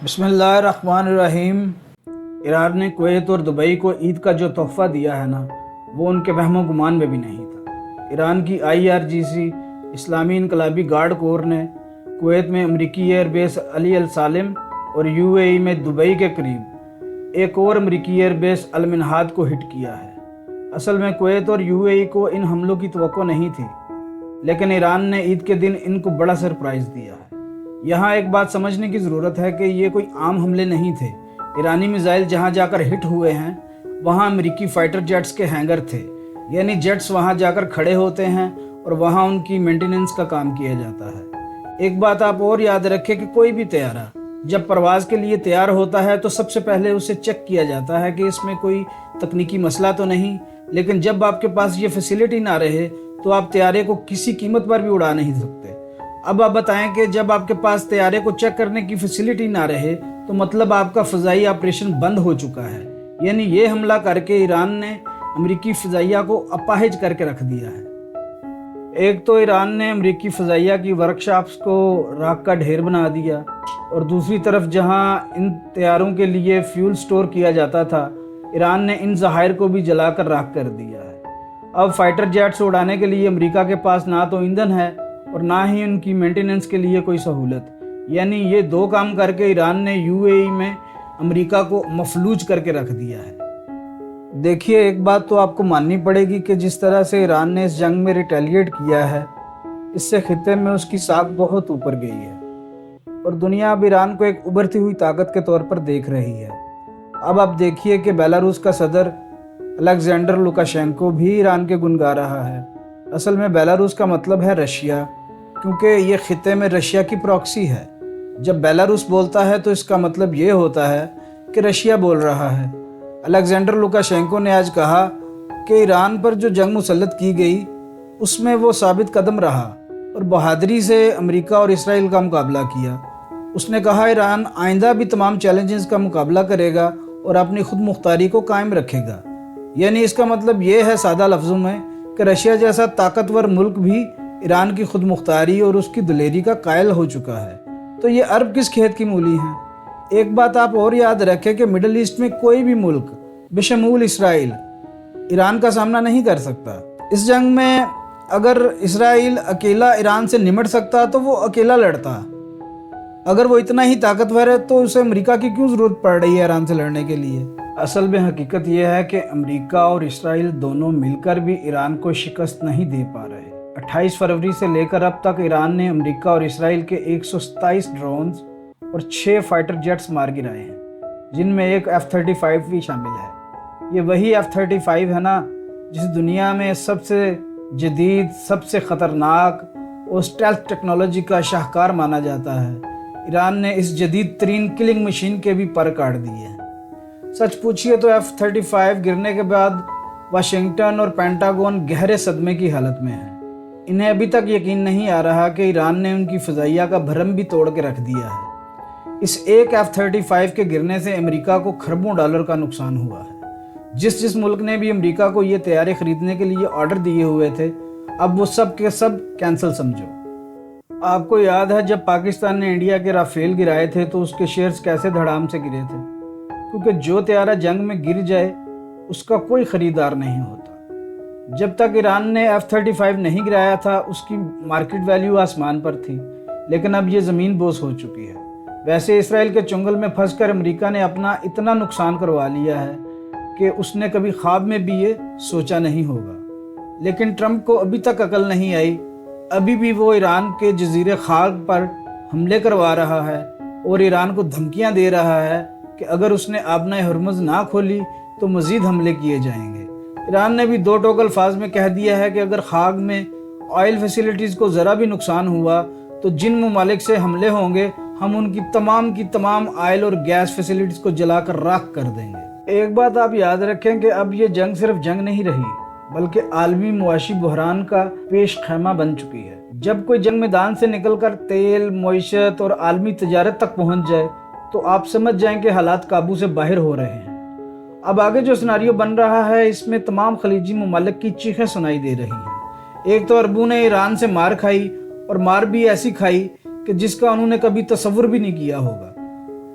بسم اللہ الرحمن الرحیم۔ ایران نے کویت اور دبئی کو عید کا جو تحفہ دیا ہے نا، وہ ان کے وہم و گمان میں بھی نہیں تھا۔ ایران کی IRGC اسلامی انقلابی گارڈ کور نے کویت میں امریکی ایئر بیس علی السالم اور UAE میں دبئی کے قریب ایک اور امریکی ایئر بیس المنہاد کو ہٹ کیا ہے۔ اصل میں کویت اور UAE کو ان حملوں کی توقع نہیں تھی، لیکن ایران نے عید کے دن ان کو بڑا سرپرائز دیا ہے۔ یہاں ایک بات سمجھنے کی ضرورت ہے کہ یہ کوئی عام حملے نہیں تھے۔ ایرانی میزائل جہاں جا کر ہٹ ہوئے ہیں وہاں امریکی فائٹر جیٹس کے ہینگر تھے، یعنی جیٹس وہاں جا کر کھڑے ہوتے ہیں اور وہاں ان کی مینٹیننس کا کام کیا جاتا ہے۔ ایک بات آپ اور یاد رکھیں کہ کوئی بھی طیارہ جب پرواز کے لیے تیار ہوتا ہے تو سب سے پہلے اسے چیک کیا جاتا ہے کہ اس میں کوئی تکنیکی مسئلہ تو نہیں، لیکن جب آپ کے پاس یہ فیسلٹی نہ رہے تو آپ طیارے کو کسی قیمت پر بھی اڑا نہیں سکتے۔ اب آپ بتائیں کہ جب آپ کے پاس طیارے کو چیک کرنے کی فیسلٹی نہ رہے تو مطلب آپ کا فضائی آپریشن بند ہو چکا ہے، یعنی یہ حملہ کر کے ایران نے امریکی فضائیہ کو اپاہج کر کے رکھ دیا ہے۔ ایک تو ایران نے امریکی فضائیہ کی ورکشاپس کو راکھ کا ڈھیر بنا دیا، اور دوسری طرف جہاں ان طیاروں کے لیے فیول سٹور کیا جاتا تھا، ایران نے ان ذخائر کو بھی جلا کر راکھ کر دیا ہے۔ اب فائٹر جیٹس اڑانے کے لیے امریکہ کے پاس نہ تو ایندھن ہے اور نہ ہی ان کی مینٹیننس کے لیے کوئی سہولت، یعنی یہ دو کام کر کے ایران نے UAE میں امریکہ کو مفلوج کر کے رکھ دیا ہے۔ دیکھیے، ایک بات تو آپ کو ماننی پڑے گی کہ جس طرح سے ایران نے اس جنگ میں ریٹیلیٹ کیا ہے، اس سے خطے میں اس کی ساکھ بہت اوپر گئی ہے، اور دنیا اب ایران کو ایک ابھرتی ہوئی طاقت کے طور پر دیکھ رہی ہے۔ اب آپ دیکھیے کہ بیلاروس کا صدر الیگزینڈر لوکاشینکو بھی ایران کے گن گا رہا ہے۔ اصل میں بیلاروس کا مطلب ہے رشیا، کیونکہ یہ خطے میں رشیا کی پراکسی ہے۔ جب بیلاروس بولتا ہے تو اس کا مطلب یہ ہوتا ہے کہ رشیا بول رہا ہے۔ الیگزینڈر لوکاشینکو نے آج کہا کہ ایران پر جو جنگ مسلط کی گئی اس میں وہ ثابت قدم رہا اور بہادری سے امریکہ اور اسرائیل کا مقابلہ کیا۔ اس نے کہا ایران آئندہ بھی تمام چیلنجز کا مقابلہ کرے گا اور اپنی خود مختاری کو قائم رکھے گا، یعنی اس کا مطلب یہ ہے سادہ لفظوں میں کہ رشیا جیسا طاقتور ملک بھی ایران کی خود مختاری اور اس کی دلیری کا قائل ہو چکا ہے۔ تو یہ عرب کس کھیت کی مولی ہیں؟ ایک بات آپ اور یاد رکھیں کہ مڈل ایسٹ میں کوئی بھی ملک بشمول اسرائیل ایران کا سامنا نہیں کر سکتا۔ اس جنگ میں اگر اسرائیل اکیلا ایران سے نمٹ سکتا تو وہ اکیلا لڑتا۔ اگر وہ اتنا ہی طاقتور ہے تو اسے امریکہ کی کیوں ضرورت پڑ رہی ہے ایران سے لڑنے کے لیے؟ اصل میں حقیقت یہ ہے کہ امریکہ اور اسرائیل دونوں مل کر بھی ایران کو شکست نہیں دے پا رہے۔ 28 فروری سے لے کر اب تک ایران نے امریکہ اور اسرائیل کے 127 ڈرونز اور 6 فائٹر جیٹس مار گرائے ہیں، جن میں ایک F-35 بھی شامل ہے۔ یہ وہی F-35 ہے نا جس دنیا میں سب سے جدید، سب سے خطرناک اور اسٹیلتھ ٹیکنالوجی کا شاہکار مانا جاتا ہے۔ ایران نے اس جدید ترین کلنگ مشین کے بھی پر کاٹ دیے ہیں۔ سچ پوچھئے تو F-35 گرنے کے بعد واشنگٹن اور پینٹاگون گہرے صدمے کی حالت میں ہیں۔ انہیں ابھی تک یقین نہیں آ رہا کہ ایران نے ان کی فضائیہ کا بھرم بھی توڑ کے رکھ دیا ہے۔ اس ایک F-35 کے گرنے سے امریکہ کو کھربوں ڈالر کا نقصان ہوا ہے۔ جس ملک نے بھی امریکہ کو یہ طیارے خریدنے کے لیے آرڈر دیے ہوئے تھے، اب وہ سب کے سب کینسل سمجھو۔ آپ کو یاد ہے جب پاکستان نے انڈیا کے رافیل گرائے تھے تو اس کے شیئرز کیسے دھڑام سے گرے تھے؟ کیونکہ جو طیارہ جنگ میں گر جائے اس کا کوئی خریدار نہیں ہوتا۔ جب تک ایران نے F-35 نہیں گرایا تھا اس کی مارکیٹ ویلیو آسمان پر تھی، لیکن اب یہ زمین بوس ہو چکی ہے۔ ویسے اسرائیل کے چنگل میں پھنس کر امریکہ نے اپنا اتنا نقصان کروا لیا ہے کہ اس نے کبھی خواب میں بھی یہ سوچا نہیں ہوگا۔ لیکن ٹرمپ کو ابھی تک عقل نہیں آئی، ابھی بھی وہ ایران کے جزیرے خاک پر حملے کروا رہا ہے اور ایران کو دھمکیاں دے رہا ہے کہ اگر اس نے آبنہ ہرمز نہ کھولی تو مزید حملے کیے جائیں گے۔ ایران نے بھی دو ٹوک الفاظ میں کہہ دیا ہے کہ اگر خاک میں آئل فیسلٹیز کو ذرا بھی نقصان ہوا تو جن ممالک سے حملے ہوں گے ہم ان کی تمام آئل اور گیس فیسلٹیز کو جلا کر راکھ کر دیں گے۔ ایک بات آپ یاد رکھیں کہ اب یہ جنگ صرف جنگ نہیں رہی بلکہ عالمی معاشی بحران کا پیش خیمہ بن چکی ہے۔ جب کوئی جنگ میدان سے نکل کر تیل، معیشت اور عالمی تجارت تک پہنچ جائے تو آپ سمجھ جائیں کہ حالات قابو سے باہر ہو رہے ہیں۔ اب آگے جو سیناریو بن رہا ہے اس میں تمام خلیجی ممالک کی چیخیں سنائی دے رہی ہیں۔ ایک تو عربوں نے ایران سے مار کھائی، اور مار بھی ایسی کھائی کہ جس کا انہوں نے کبھی تصور بھی نہیں کیا ہوگا،